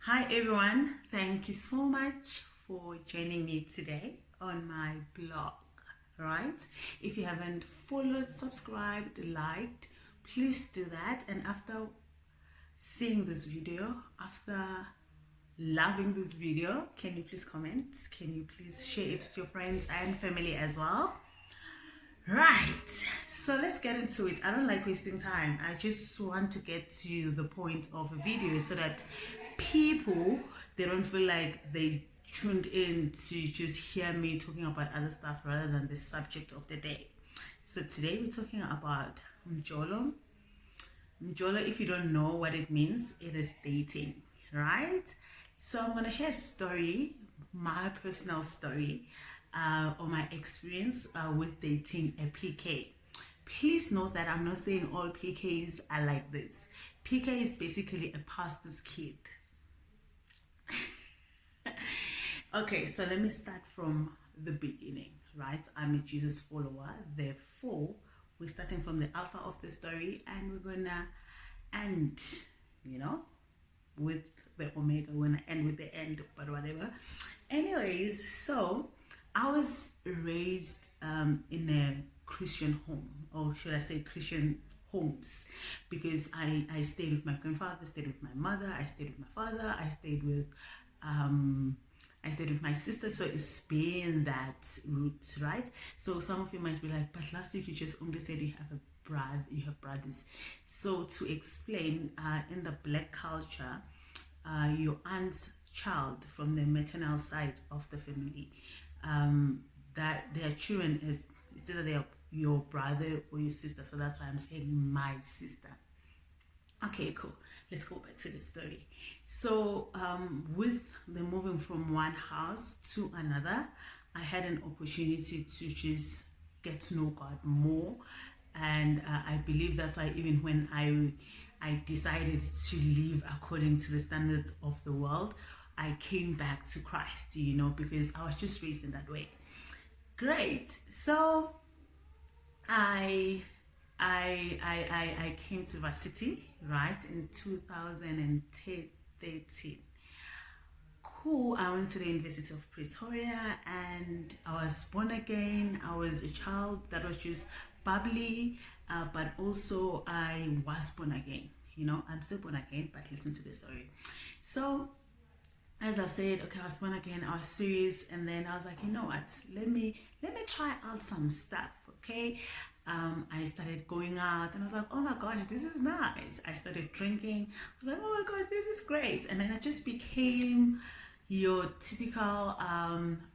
Hi everyone, thank you so much for joining me today on my blog. Right? If you haven't followed, subscribed, liked, please do that. And after seeing this video, after loving this video, can you please comment? Can you please share it with your friends and family as well? Right, so let's get into it. I don't like wasting time. I just want to get to the point of a video so that people, they don't feel like they tuned in to just hear me talking about other stuff rather than the subject of the day. So today we're talking about MJOLO. MJOLO, if you don't know what it means, it is dating, right? So I'm going to share a story, my personal story, or my experience with dating a PK. Please note that I'm not saying all PKs are like this. PK is basically a pastor's kid. Okay, so let me start from the beginning, right? I'm a Jesus follower, therefore, we're starting from the alpha of the story and we're gonna end, you know, with the omega. We're gonna end with the end, but whatever. Anyways, so I was raised in a Christian home, or should I say Christian homes, because I stayed with my grandfather, stayed with my mother, I stayed with my father, I stayed with my sister, so it's been that route, right? So some of you might be like, but last week you just only said you have a brother, you have brothers. So to explain, in the black culture, your aunt's child from the maternal side of the family, that their children is, it's either they are your brother or your sister. So that's why I'm saying my sister. Okay, cool. Let's go back to the story. So, with the moving from one house to another, I had an opportunity to just get to know God more, and I believe that's why even when I decided to live according to the standards of the world, I came back to Christ. You know, because I was just raised in that way. Great. So I came to varsity, right, in 2013. Cool. I went to the University of Pretoria and I was born again. I was a child that was just bubbly, but also I was born again. You know, I'm still born again, but listen to the story. So as I've said, okay, I was born again, I was serious, and then I was like, you know what, let me try out some stuff, okay? I started going out and I was like, oh my gosh, this is nice. I started drinking. I was like, oh my gosh, this is great. And then I just became your typical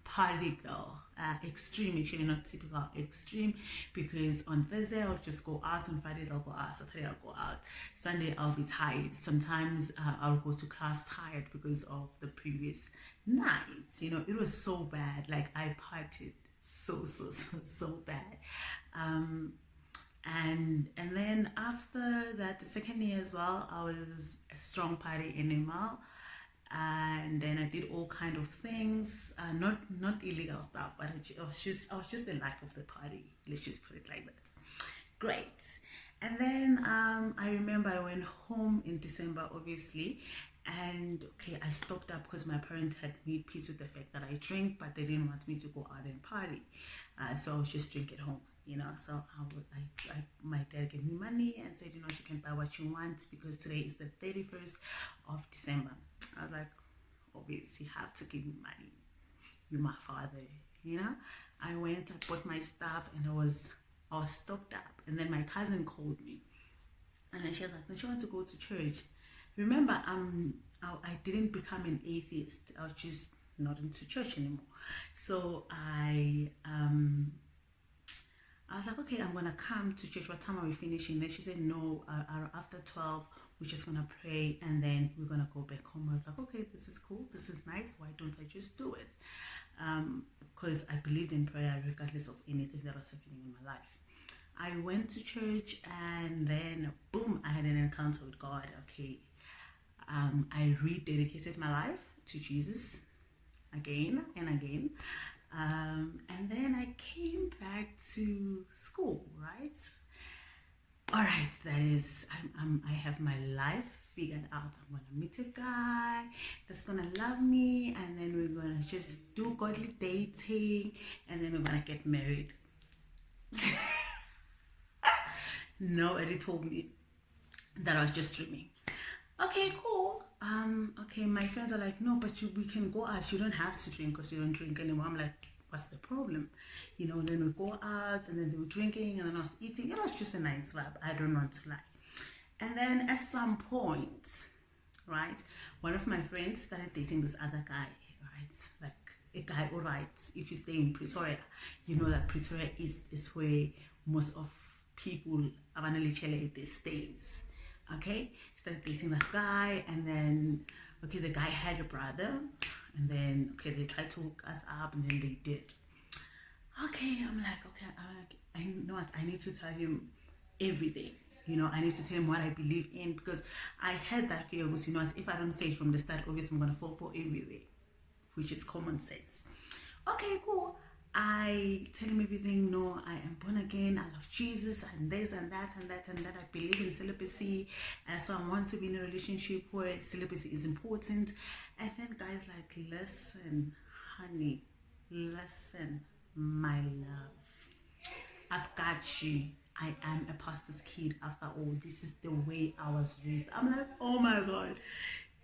party girl. Extreme, actually, not typical, extreme, because on Thursday I'll just go out, on Fridays I'll go out, Saturday I'll go out, Sunday I'll be tired. Sometimes I'll go to class tired because of the previous nights. You know, it was so bad. Like, I partied so bad. And then after that, the second year as well, I was a strong party animal, and then I did all kind of things, not illegal stuff, but I was just the life of the party. Let's just put it like that. Great. And then I remember I went home in December, obviously, and okay, I stocked up because my parents had made peace with the fact that I drink, but they didn't want me to go out and party, so I was just drink at home. You know, so my dad gave me money and said, you know, you can buy what you want because today is the 31st of December. I was like, obviously, you have to give me money. You're my father, you know. I went, I bought my stuff, and I was stocked up. And then my cousin called me, and then she was like, don't you want to go to church? Remember, I didn't become an atheist. I was just not into church anymore. So I was like, okay, I'm gonna come to church. What time are we finishing? Then she said, no, after 12, we're just gonna pray and then we're gonna go back home. I was like, okay, this is cool, this is nice. Why don't I just do it? Because I believed in prayer regardless of anything that was happening in my life. I went to church and then boom, I had an encounter with God. Okay, I rededicated my life to Jesus again and again. And then I came back to school, right? All right, that is, I have my life figured out I'm gonna meet a guy that's gonna love me, and then we're gonna just do godly dating, and then we're gonna get married. Nobody told me that I was just dreaming. Okay, cool. Okay, my friends are like, no, but we can go out. You don't have to drink because you don't drink anymore. I'm like, what's the problem? Then we go out, and then they were drinking, and then I was eating. It was just a nice vibe. I don't want to lie. And then at some point, right, one of my friends started dating this other guy, right? Like a guy, all right, if you stay in Pretoria, you know that Pretoria is where most of people they stays. Okay, started dating that guy, and then okay, the guy had a brother, and then okay, they tried to hook us up, and then they did. Okay, I'm like, okay, I know what, I need to tell him everything. I need to tell him what I believe in, because I had that fear was, if I don't say it from the start, obviously I'm gonna fall for everything, which is common sense. Okay, cool. I tell him everything. No, I am born again. I love Jesus, and this and that and that and that. I believe in celibacy, and so I want to be in a relationship where celibacy is important. And then guys like, listen, honey, listen, my love, I've got you. I am a pastor's kid after all. This is the way I was raised. I'm like, oh my God,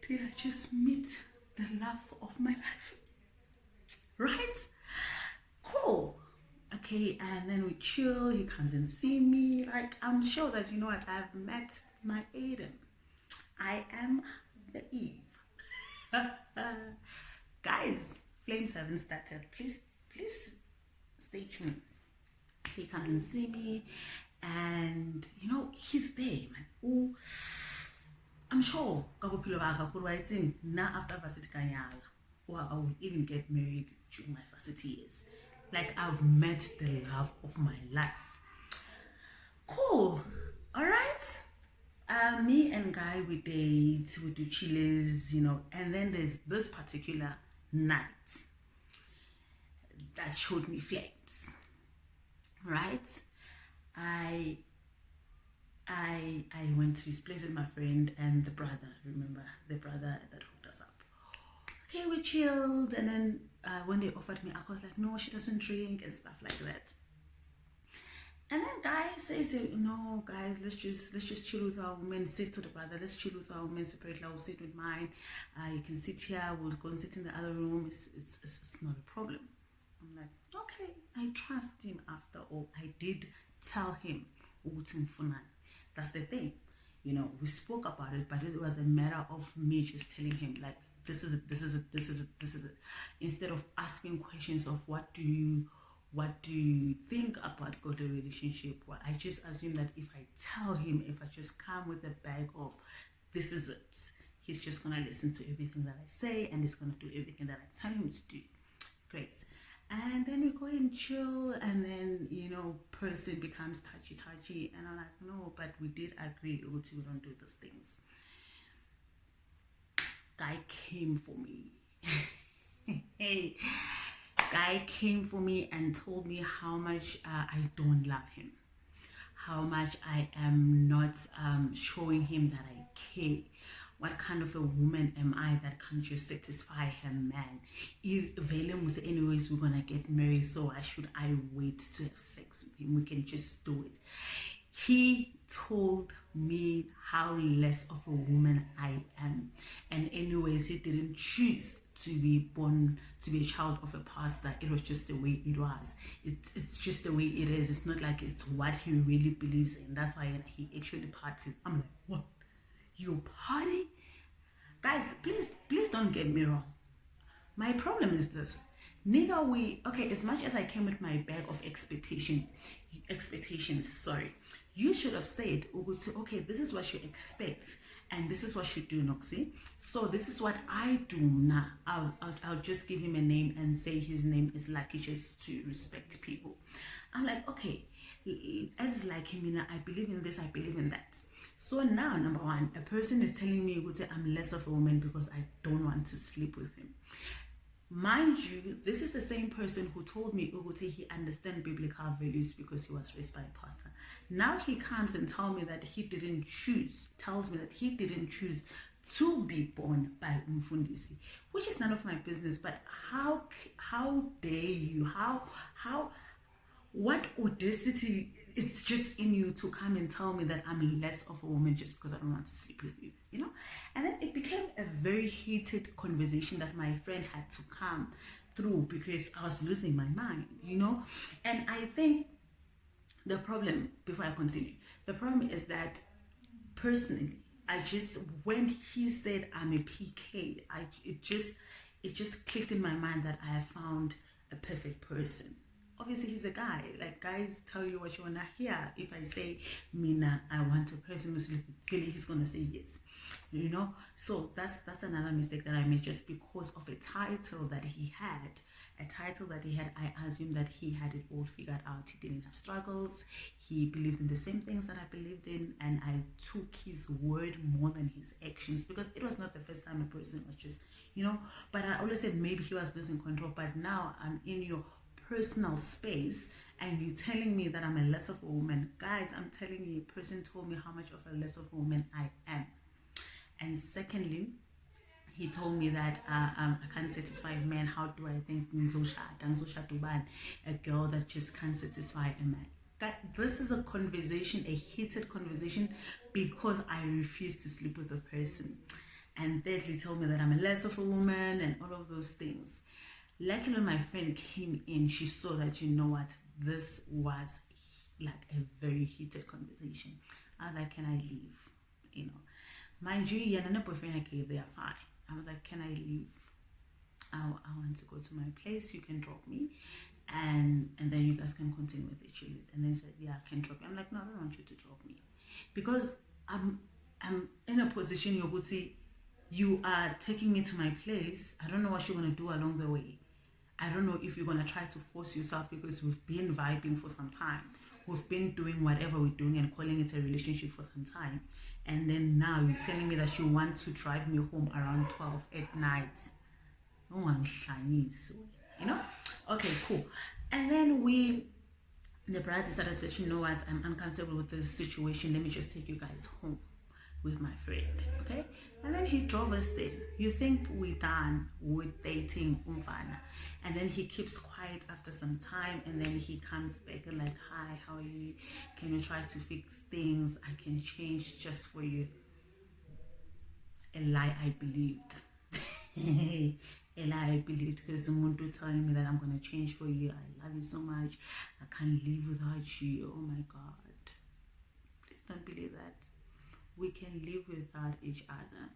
did I just meet the love of my life? Right? Cool. Okay, and then we chill. He comes and see me. Like, I'm sure that I've met my Aiden. I am the Eve. Guys, flames haven't started. Please stay tuned. He comes and see me, and he's there, man. Oh, I'm sure now after varsity kanyala, or I will even get married during my varsity years. Like, I've met the love of my life. Cool. All right. Me and guy, we date, we do chiles, and then there's this particular night that showed me flames. Right? I went to his place with my friend and the brother. Remember the brother that hooked us up. Okay, we chilled, and then when they offered me alcohol, I was like, no, she doesn't drink and stuff like that. And then guy says, no, guys, let's just chill with our women. Says to the brother, let's chill with our women separately. I will sit with mine. You can sit here. We'll go and sit in the other room. It's not a problem. I'm like, okay, I trust him after all. I did tell him. That's the thing. We spoke about it, but it was a matter of me just telling him, like, this is it. Instead of asking questions of what do you think about godly relationship, I just assume that if I tell him, if I just come with a bag of this is it, he's just gonna listen to everything that I say, and he's gonna do everything that I tell him to do. Great. And then we go and chill, and then person becomes touchy, and I'm like, no, but we did agree we don't do these things. Guy came for me. Hey, guy came for me and told me how much I don't love him, how much I am not showing him that I care. What kind of a woman am I that can't just satisfy her man? Anyways, we're gonna get married, so why should I wait to have sex with him? We can just do it. He told me how less of a woman I am, and anyways, he didn't choose to be born to be a child of a pastor. It was just the way it was. It's just the way it is. It's not like it's what he really believes in. That's why he actually partied. I'm like, what? You party? Guys, please don't get me wrong. My problem is this. Neither we, okay, as much as I came with my bag of expectations, you should have said, okay, this is what you expect, and this is what you do, Noxie. So this is what I do now. I'll just give him a name and say his name is Lucky, just to respect people. I'm like, okay, as Lucky Mina, I believe in this, I believe in that. So now, number one, a person is telling me, I'm less of a woman because I don't want to sleep with him. Mind you, this is the same person who told me Uguti he understands biblical values because he was raised by a pastor. Now he comes and tells me that tells me that he didn't choose to be born by Umfundisi, which is none of my business. But how dare you? How what audacity it's just in you to come and tell me that I'm less of a woman just because I don't want to sleep with you, you know? And then it became a very heated conversation that my friend had to come through because I was losing my mind, you know? And I think the problem, before I continue, the problem is that personally, when he said I'm a PK, it just clicked in my mind that I have found a perfect person. Obviously he's a guy. Like, guys tell you what you wanna hear. If I say Mina, I want a person who's really, he's gonna say yes. You know? So that's another mistake that I made just because of a title that he had. I assumed that he had it all figured out. He didn't have struggles. He believed in the same things that I believed in, and I took his word more than his actions because it was not the first time a person was just, you know. But I always said maybe he was losing control. But now I'm in your personal space and you're telling me that I'm a less of a woman. Guys, I'm telling you, a person told me how much of a less of a woman I am. And secondly, he told me that I can't satisfy men. How do I think a girl that just can't satisfy a man? This is a conversation, a heated conversation, because I refuse to sleep with a person. And thirdly, told me that I'm a less of a woman and all of those things. Luckily, when my friend came in, she saw that, you know what, this was like a very heated conversation. I was like, can I leave? You know, mind you, and my boyfriend, okay, they are fine. I was like, can I leave? I want to go to my place. You can drop me, and then you guys can continue with the chilies. And then he said, yeah, I can drop you. I'm like, no, I don't want you to drop me, because I'm in a position, Yoguti, you are taking me to my place. I don't know what you're gonna do along the way. I don't know if you're gonna try to force yourself, because we've been vibing for some time. We've been doing whatever we're doing and calling it a relationship for some time. And then now you're telling me that you want to drive me home around 12 at night. Oh, I'm Chinese, you know? Okay, cool. And then the brother decided to say, you know what, I'm uncomfortable with this situation. Let me just take you guys home with my friend, okay? And then he drove us there. You think we're done with dating Umfana. And then he keeps quiet after some time, and then he comes back and like, hi, how are you? Can you try to fix things? I can change just for you. A lie I believed. A lie I believed, because someone telling me that I'm gonna change for you. I love you so much. I can't live without you. Oh my God. Please don't believe that. We can live without each other.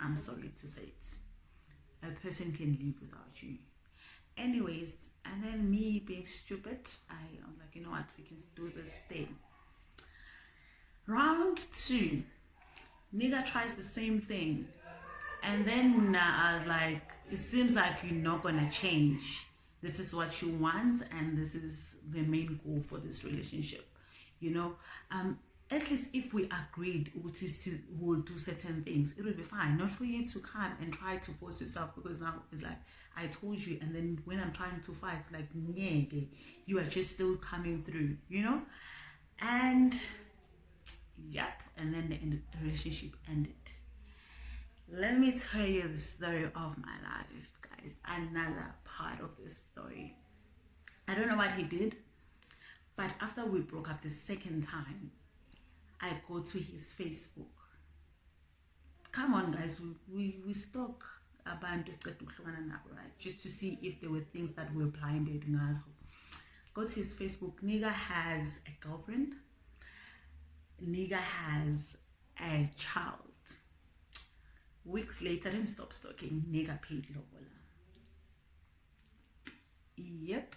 I'm sorry to say it. A person can live without you. Anyways, and then me being stupid, I'm like, you know what, we can do this thing. Round 2, nigga tries the same thing. And then I was like, it seems like you're not gonna change. This is what you want, and this is the main goal for this relationship. You know, at least if we agreed we'll do certain things, it will be fine. Not for you to come and try to force yourself, because now it's like, I told you, and then when I'm trying to fight, like, you are just still coming through, you know? And yep, and then the relationship ended. Let me tell you the story of my life, guys. Another part of this story. I don't know what he did, but after we broke up the second time, I go to his Facebook. Come on, guys, we stalk abantu right? Just to see if there were things that were blinded. Go to his Facebook. Nigga has a girlfriend. Nigga has a child. Weeks later, I didn't stop stalking. Nigga paid lobola. Yep.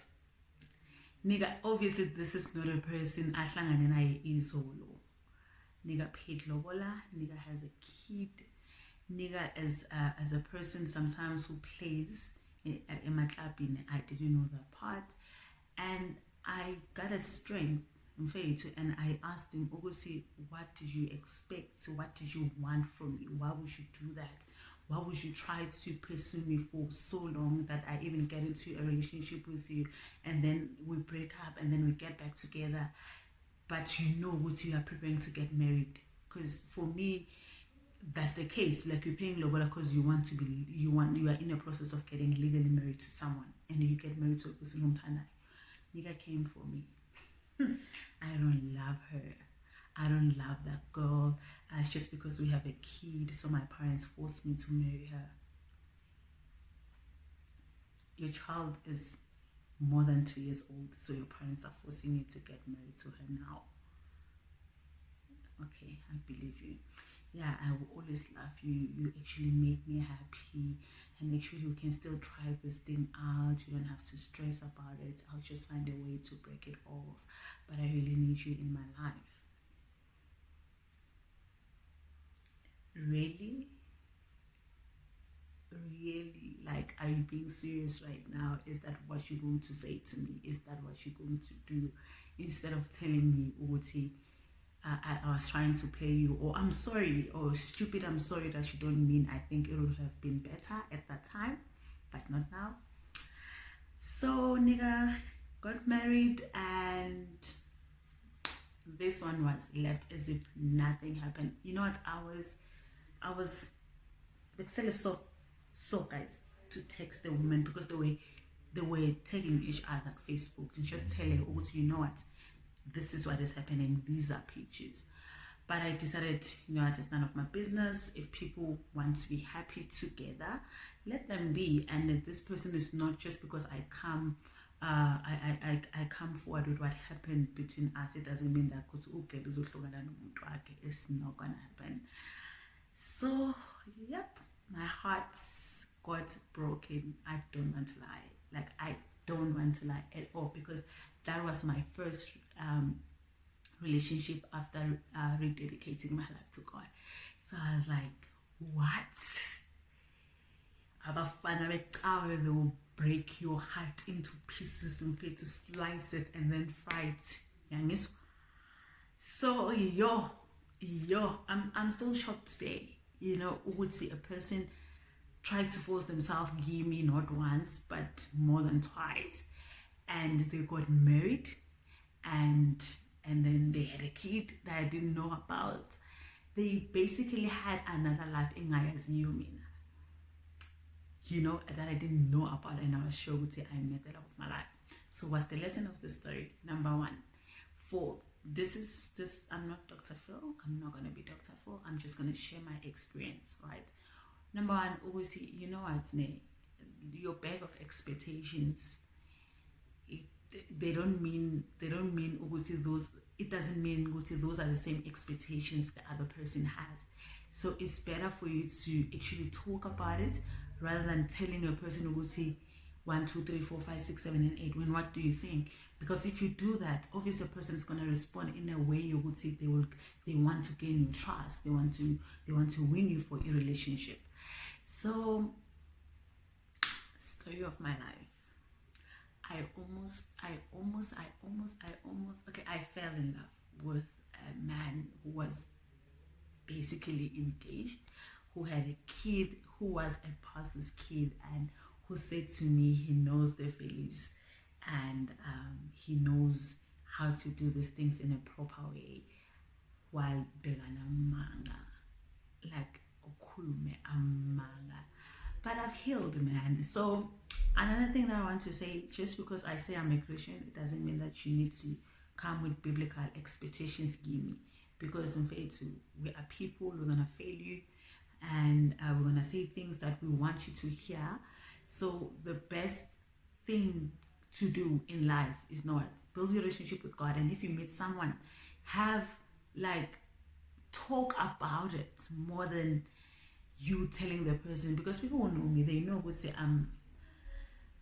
Nigga, obviously this is not a person ahlangane naye izolo. Nigga paid lobola. Nigga has a kid. Nigga as a person sometimes who plays in my club. I didn't know that part, and I got a strength and I asked him, Ogosi, what did you expect? What did you want from me? Why would you do that? why would you try to pursue me for so long that I even get into a relationship with you, and then we break up and then we get back together, but you know what, you are preparing to get married? Because for me, that's the case. Like, you're paying lobola because you want to be, you are in a process of getting legally married to someone, and you get married to a person whom Tana. Nigga came for me. I don't love her. I don't love that girl. It's just because we have a kid, so my parents forced me to marry her. Your child is more than 2 years old, so your parents are forcing you to get married to her now. Okay, I believe you. Yeah, I will always love you. You actually make me happy, and actually we can still try this thing out. You don't have to stress about it. I'll just find a way to break it off. But I really need you in my life. Really? Really? Like, are you being serious right now? Is that what you're going to say to me? Is that what you're going to do? Instead of telling me, Oti, I was trying to play you, or I'm sorry, or stupid, I'm sorry that you don't mean. I think it would have been better at that time, but not now. So nigga got married, and this one was left as if nothing happened. You know what? I was so guys, to text the woman, because they were tagging each other on Facebook and just tell her, oh, you know what, this is what is happening, these are pictures. But I decided, you know, it's none of my business. If people want to be happy together, let them be. And this person is not just because I come forward with what happened between us. It doesn't mean that it's not gonna happen. So yep, my heart got broken. I don't want to lie. Like, I don't want to lie at all, because that was my first relationship after rededicating my life to God. So I was like, what? They will break your heart into pieces and to slice it and then fry it. So I'm still shocked today. You know, would see a person try to force themselves, give me not once but more than twice, and they got married, and then they had a kid that I didn't know about. They basically had another life in Mina, you know, that I didn't know about, and I was sure would say I met the love of my life. So what's the lesson of the story? Number one, I'm not Dr. Phil. I'm not gonna be Dr. Phil. I'm just gonna share my experience, right? Number one, always, you know what, your bag of expectations, they don't mean those. It doesn't mean those are the same expectations the other person has. So it's better for you to actually talk about it rather than telling a person who would say 1, 2, 3, 4, 5, 6, 7, and 8. When what do you think? Because if you do that, obviously the person is going to respond in a way you would say they want to gain your trust. They want to win you for a relationship. So, story of my life. I fell in love with a man who was basically engaged, who had a kid, who was a pastor's kid, and who said to me he knows the feelings, and he knows how to do these things in a proper way, while begana manga, like okulume amanga. But I've healed, man. So another thing that I want to say, just because I say I'm a Christian, it doesn't mean that you need to come with biblical expectations, give me. Because in faith, we are people, we're gonna fail you, and we're gonna say things that we want you to hear. So the best thing to do in life is not build your relationship with God, and if you meet someone, talk about it more than you telling the person, because people will know me. They know what say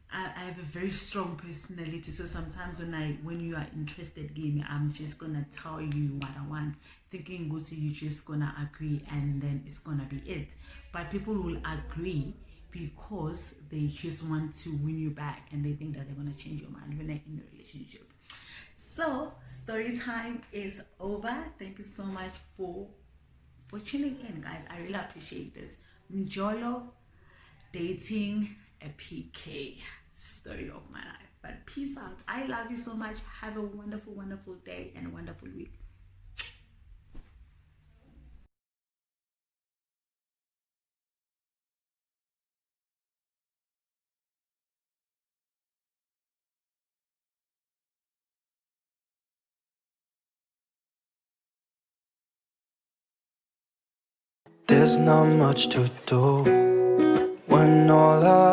I have a very strong personality, so sometimes when you are interested in me, I'm just gonna tell you what I want, thinking go to you just gonna agree and then it's gonna be it. But people will agree because they just want to win you back, and they think that they're gonna change your mind when they're in a relationship. So story time is over. Thank you so much for tuning in, guys. I really appreciate this. MJOLO, dating a PK. Story of my life. But peace out. I love you so much. Have a wonderful, wonderful day and a wonderful week. There's not much to do when all I